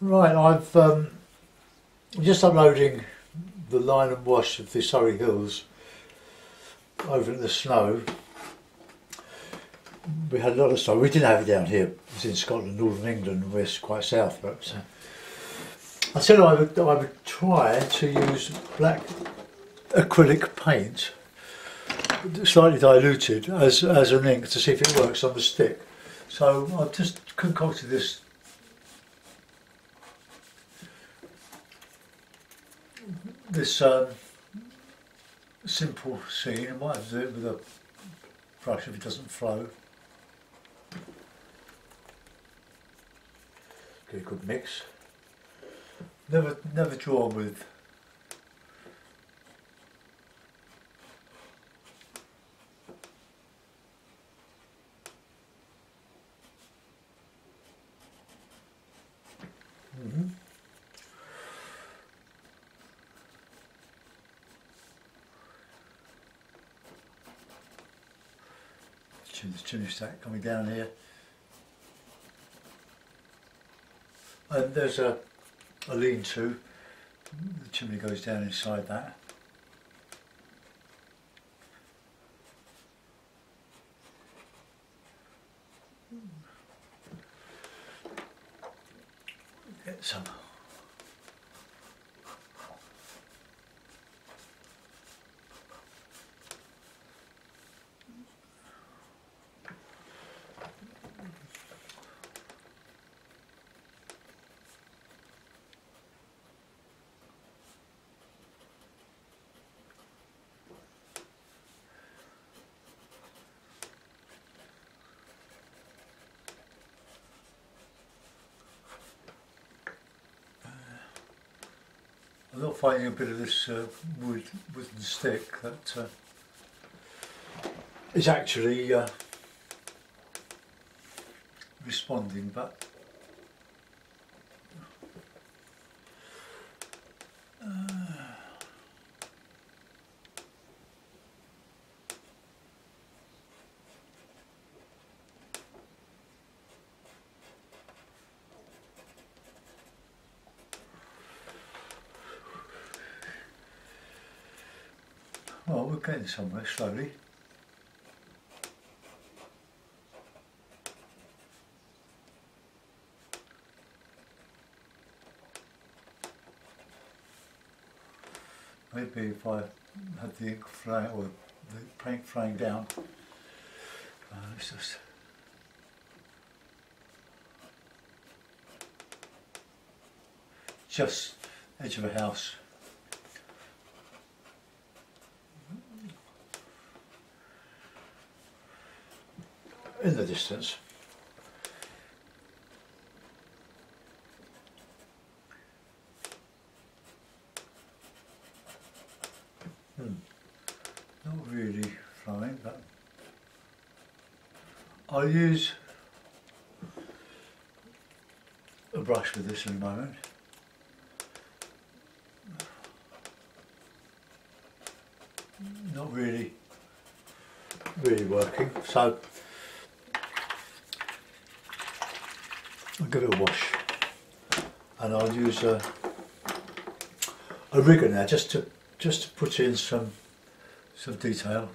Right, I've just uploading the line and wash of the Surrey Hills over in the snow. We had a lot of snow. We didn't have it down here. It was in Scotland, northern England, we're quite south. But I said I would try to use black acrylic paint, slightly diluted, as an ink to see if it works on the stick. So I've just concocted this simple scene. I might have to do it with a brush if it doesn't flow. Get a good mix. Never drawn with the chimney stack coming down here, and there's a lean-to. The chimney goes down inside that. Get some I'm not finding a bit of this wooden stick that is actually responding, but well, we're getting somewhere slowly. Maybe if I had the ink flying or the paint flying down, it's just edge of a house. In the distance. Not really flowing, but I'll use a brush with this in a moment. Not really working, so I'll give it a wash, and I'll use a rigger now just to put in some detail.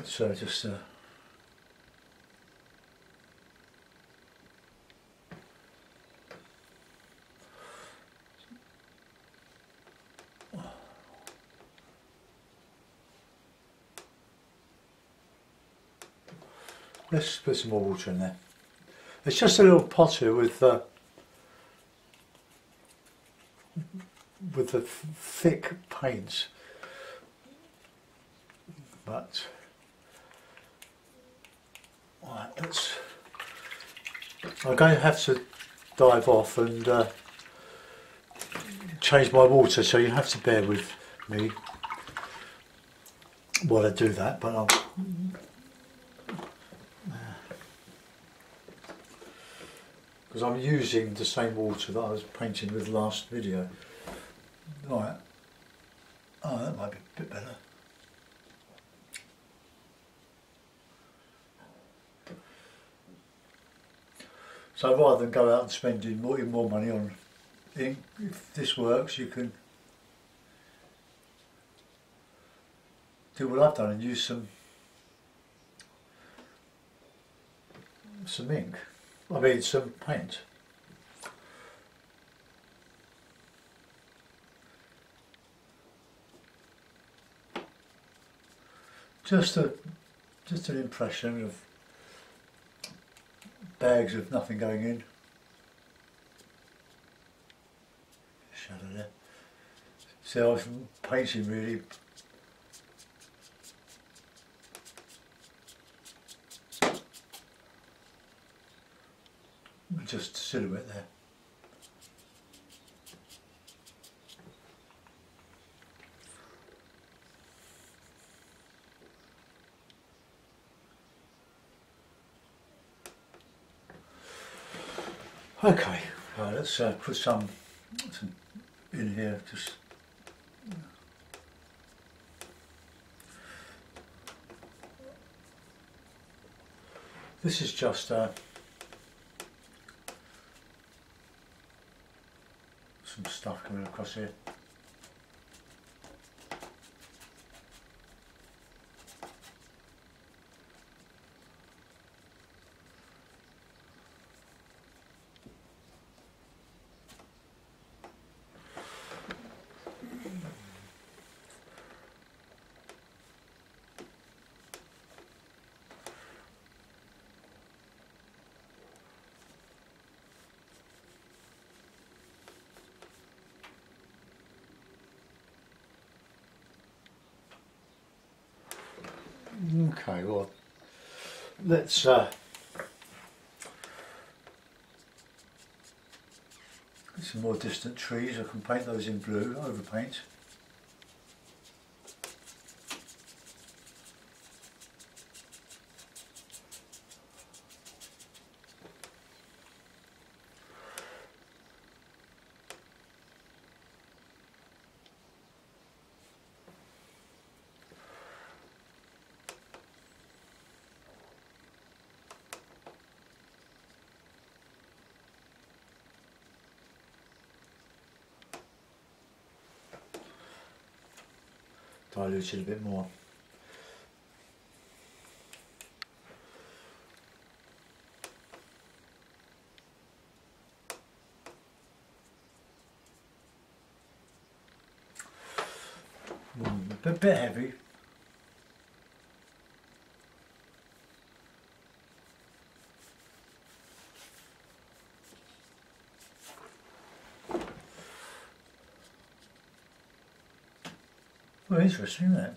So let's just let's put some more water in there. It's just a little pot here with the thick paints, but right, I'm going to have to dive off and change my water, so you have to bear with me while I do that. But I'll because I'm using the same water that I was painting with last video. Right, oh, that might be a bit better. So rather than go out and spending more money on ink, if this works, you can do what I've done and use some ink. I mean some paint. Just an impression of bags of nothing going in. Shadow there. So I was painting really. Just silhouette there. Okay, let's put some in here. Just this is just some stuff coming across here. Okay, well, let's get some more distant trees. I can paint those in blue, overpaint. Dilute it a bit more. A bit heavy. Well, interesting, isn't it?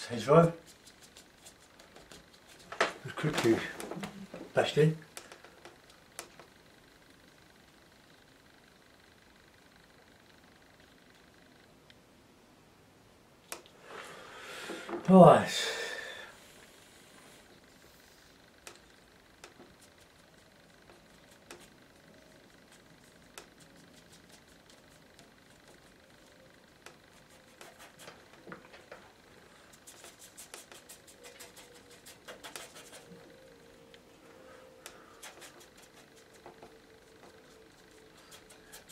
Hedgerow, just quickly bashed in. Right.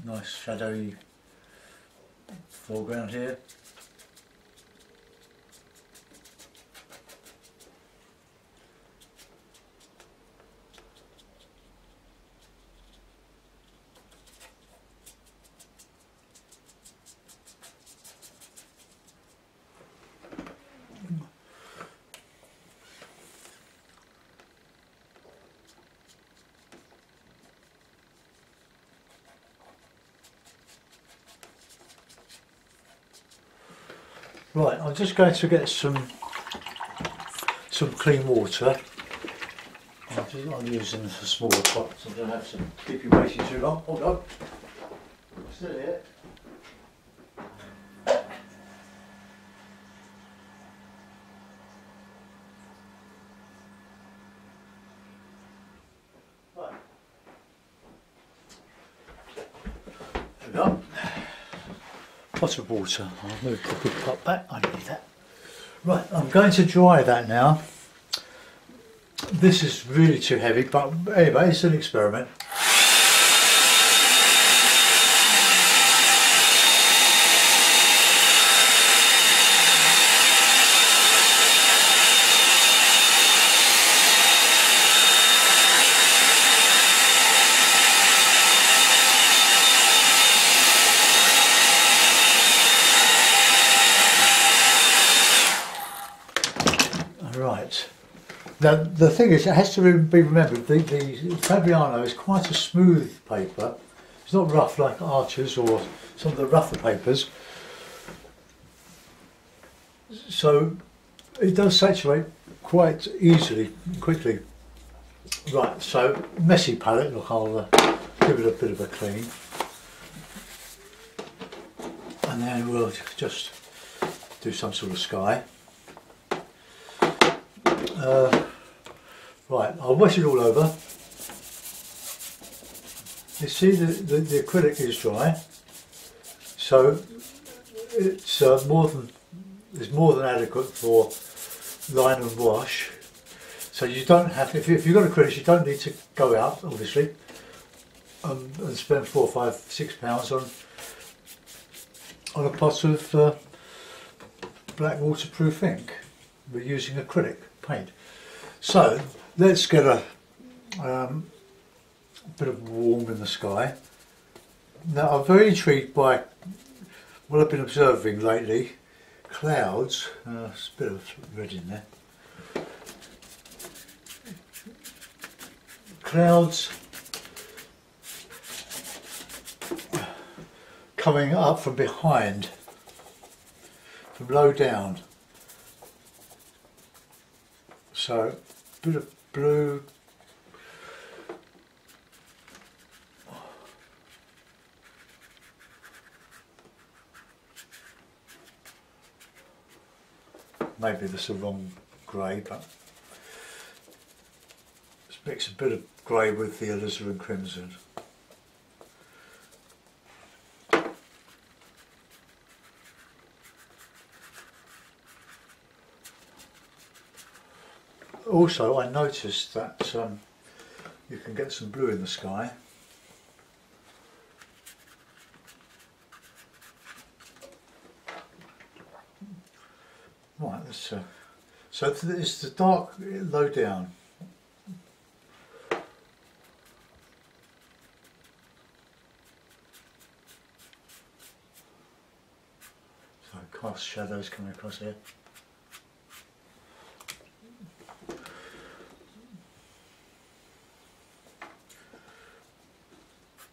Nice shadowy foreground here. Right, I'm just going to get some clean water. I'm using a smaller pot, so I'm going to have to keep you waiting too long. Hold on. I'm still here. Right. There we go. Pot of water. I'll move the big pot back. I need that. Right, I'm going to dry that now. This is really too heavy, but anyway, it's an experiment. Right. Now the thing is, it has to be remembered, the Fabriano is quite a smooth paper. It's not rough like Archer's or some of the rougher papers. So it does saturate quite easily, quickly. Right, so messy palette, look, I'll give it a bit of a clean. And then we'll just do some sort of sky. Right, I'll wash it all over. You see the acrylic is dry, so it's more than adequate for line and wash. So you don't have, if you've got acrylics, you don't need to go out, obviously, and spend £4, £5, £6 on a pot of black waterproof ink. We're using acrylic paint. So let's get a bit of warm in the sky. Now I'm very intrigued by what I've been observing lately. Clouds, there's a bit of red in there. Clouds coming up from behind, from low down. So, a bit of blue, maybe this is the wrong grey, but let's mix a bit of grey with the alizarin crimson. Also, I noticed that you can get some blue in the sky. Right, let's, so it's the dark low down. So cast shadows coming across here.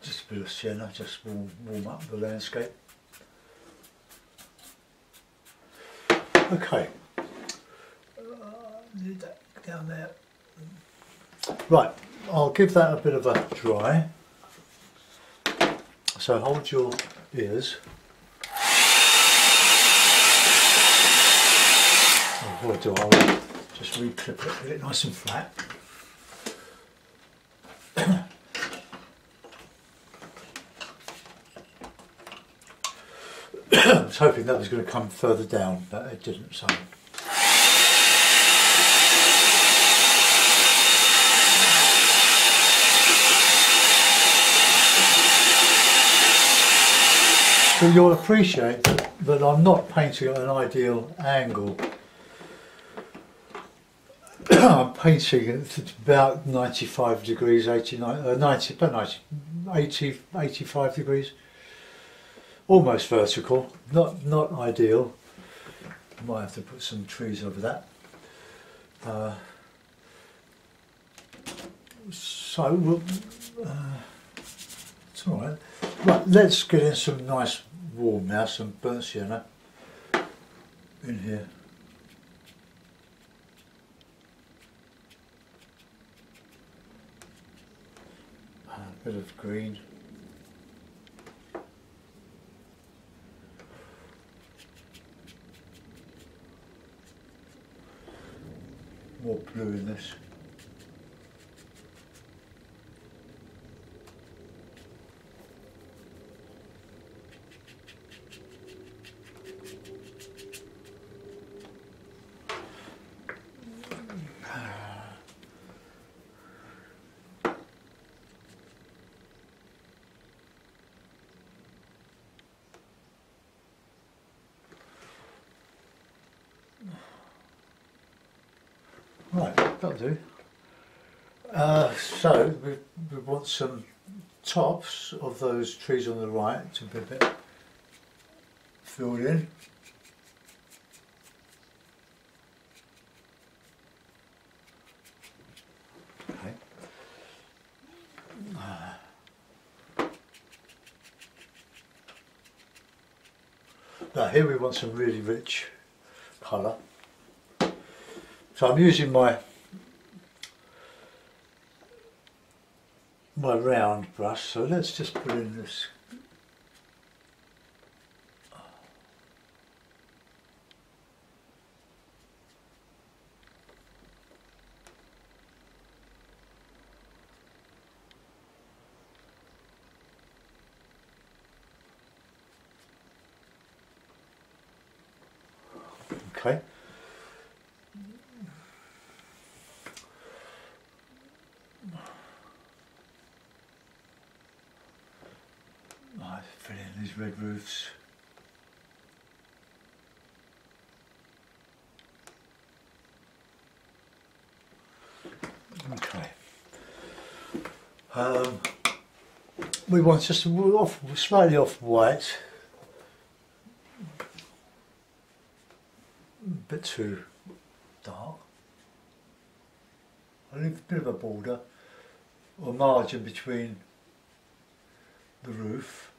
Just a bit of sienna, just warm up the landscape. Okay, need that down there. Right, I'll give that a bit of a dry. So hold your ears. What I'll do, I'll just re-clip it, get it nice and flat. I was hoping that was going to come further down, but it didn't. So. So you'll appreciate that I'm not painting at an ideal angle. I'm painting at about 95 degrees, 85 degrees. Almost vertical, not ideal. I might have to put some trees over that. So we'll, it's all right. Right, let's get in some nice warm now, some burnt sienna. in here. A bit of green. More blue in this. Right, that'll do. So we want some tops of those trees on the right to be a bit filled in. Okay. Now here we want some really rich colour. So I'm using my round brush, so let's just put in this. Okay. Fill in these red roofs. Okay. We want just slightly off white. A bit too dark. I leave a bit of a border or margin between the roof.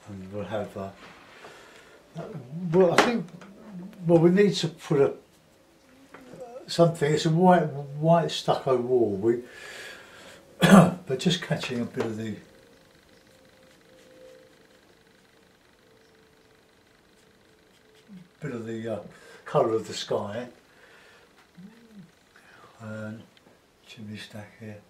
And we'll have well, I think, well, we need to put something. It's a white stucco wall. But just catching a bit of the colour of the sky. And chimney stack here.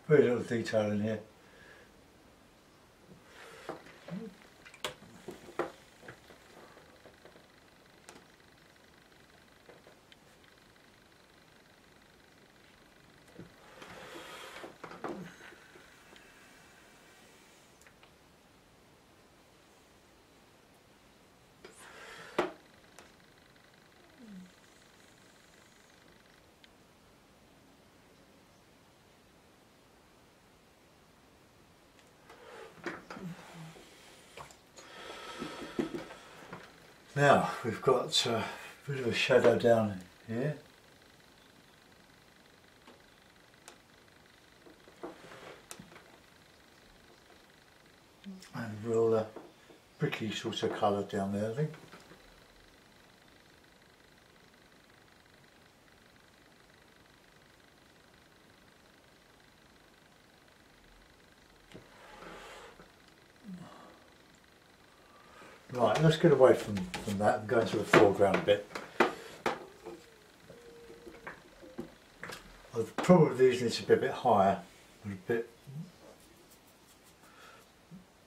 Very little detail in here. Now we've got a bit of a shadow down here. And real bricky sort of colour down there, I think. Right, let's get away from that and go into the foreground a bit. Probably these need to be a bit higher and a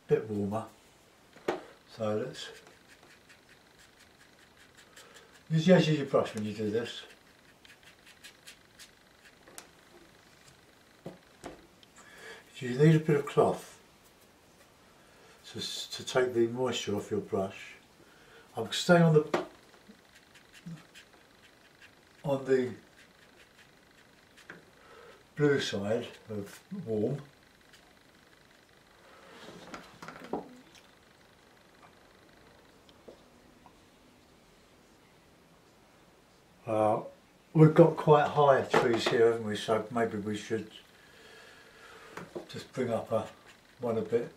bit warmer. So let's use your brush when you do this. You need a bit of cloth to take the moisture off your brush. I'm staying on the blue side of warm. We've got quite high trees here, haven't we? So maybe we should just bring up one a bit.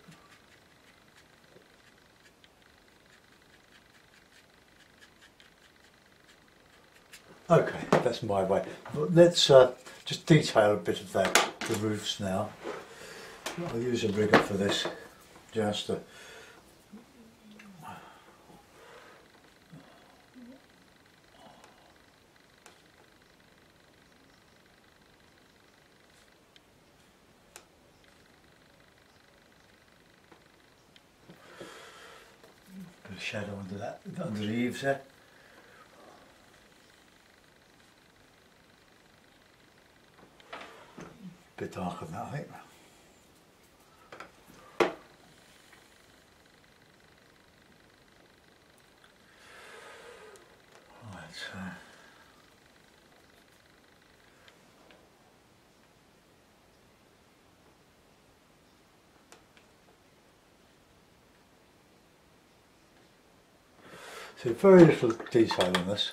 Okay, that's my way. But let's just detail a bit of the roofs now. I'll use a rigger for this, just to put a shadow under the eaves there. A bit darker than that, I think. Right, so very little detail on this.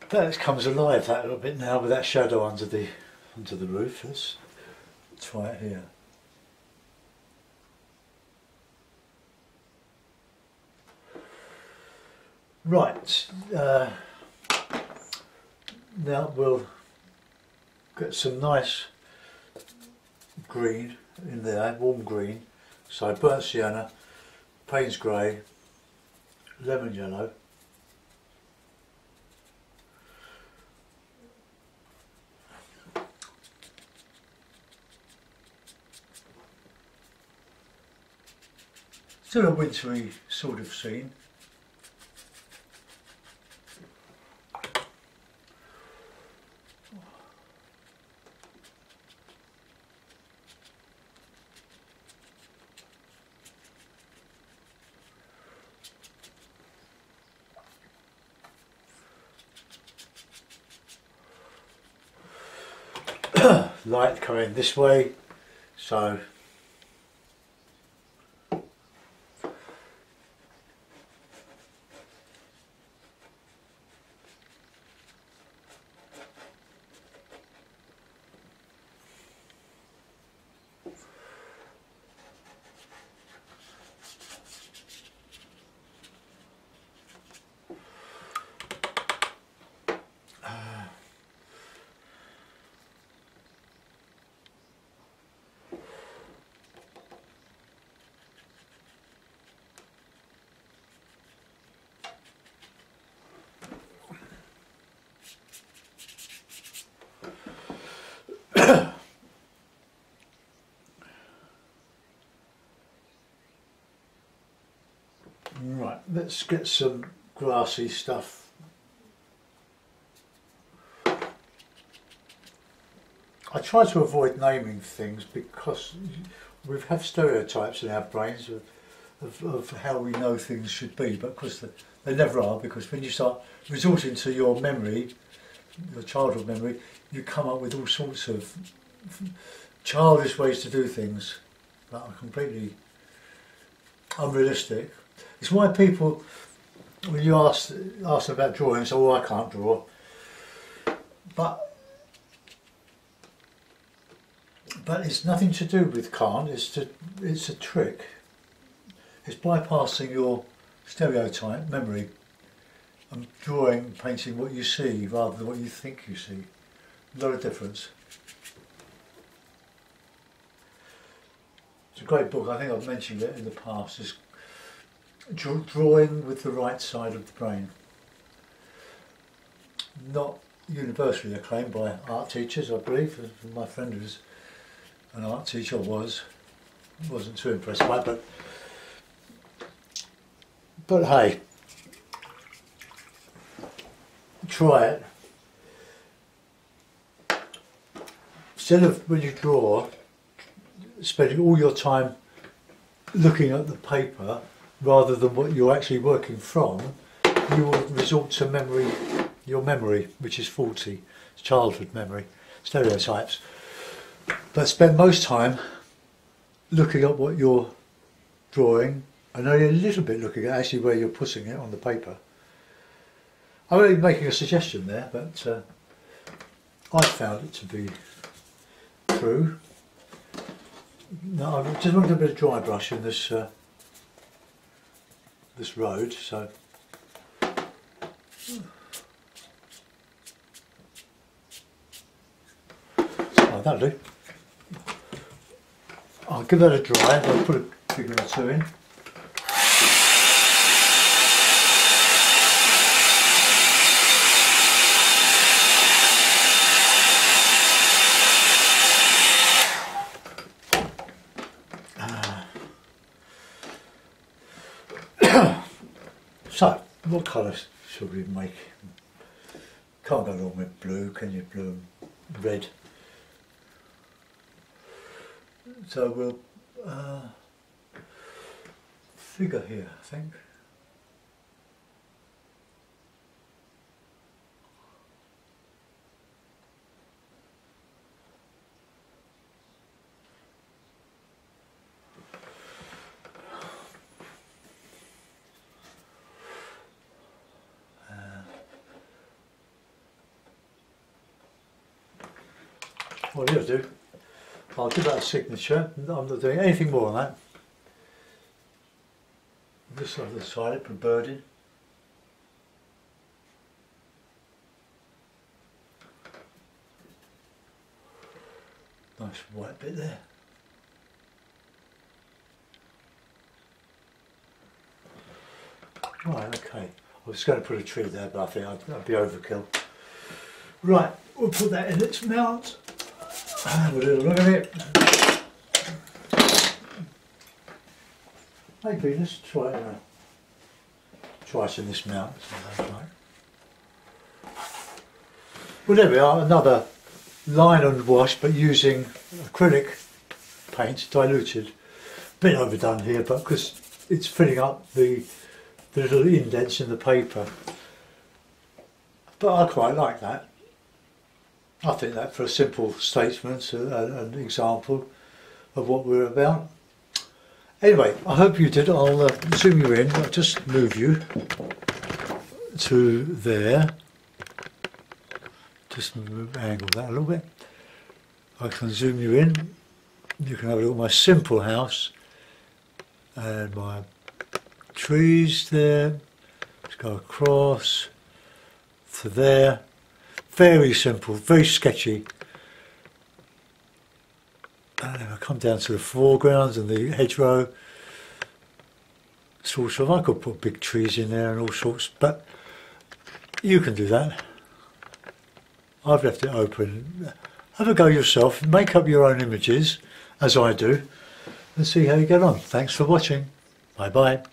That comes alive that little bit now with that shadow under the roof. Let's try it here. Right, now we'll get some nice green in there, warm green. So burnt sienna, Payne's grey, lemon yellow. Still a wintry sort of scene. Light coming this way, so right, let's get some grassy stuff. I try to avoid naming things because we have stereotypes in our brains of how we know things should be, but of course they never are, because when you start resorting to your memory, your childhood memory, you come up with all sorts of childish ways to do things that are completely unrealistic. It's why people, when you ask them about drawing, say, "Oh, I can't draw," but it's nothing to do with can't. It's a trick. It's bypassing your stereotype memory and drawing, painting what you see rather than what you think you see. A lot of difference. It's a great book. I think I've mentioned it in the past. It's Drawing with the Right Side of the Brain. Not universally acclaimed by art teachers, I believe. My friend who was an art teacher wasn't too impressed by it, but hey, try it. Instead of, when you draw, spending all your time looking at the paper rather than what you're actually working from, you will resort to your memory, which is faulty. It's childhood memory. stereotypes, but spend most time looking at what you're drawing and only a little bit looking at actually where you're putting it on the paper. I'm only making a suggestion there, but I found it to be true. Now I just wanted a bit of dry brush in this this road, so oh, that'll do. I'll give that a dry. I'll put a figure or two in. So, what colours should we make? Can't go wrong with blue, can you? Blue and red. So we'll figure here, I think. What I'll do, I'll give that a signature. I'm not doing anything more on that. This other side, put a bird in. Nice white bit there. Right, okay. I was going to put a tree there, but I think that'd be overkill. Right, we'll put that in its mount. Have a little look at it. Maybe let's try it. Try it in this mount. Well, there we are. Another line and wash, but using acrylic paint, diluted. Bit overdone here, but because it's filling up the little indents in the paper. But I quite like that. I think that for a simple statement, an example of what we're about. Anyway, I hope you did. I'll zoom you in. I'll just move you to there. Just angle that a little bit. I can zoom you in. You can have a look at my simple house and my trees there. Let's go across to there. Very simple, very sketchy. And I come down to the foregrounds and the hedgerow. Sort of, I could put big trees in there and all sorts, but you can do that. I've left it open. Have a go yourself, make up your own images, as I do, and see how you get on. Thanks for watching. Bye bye.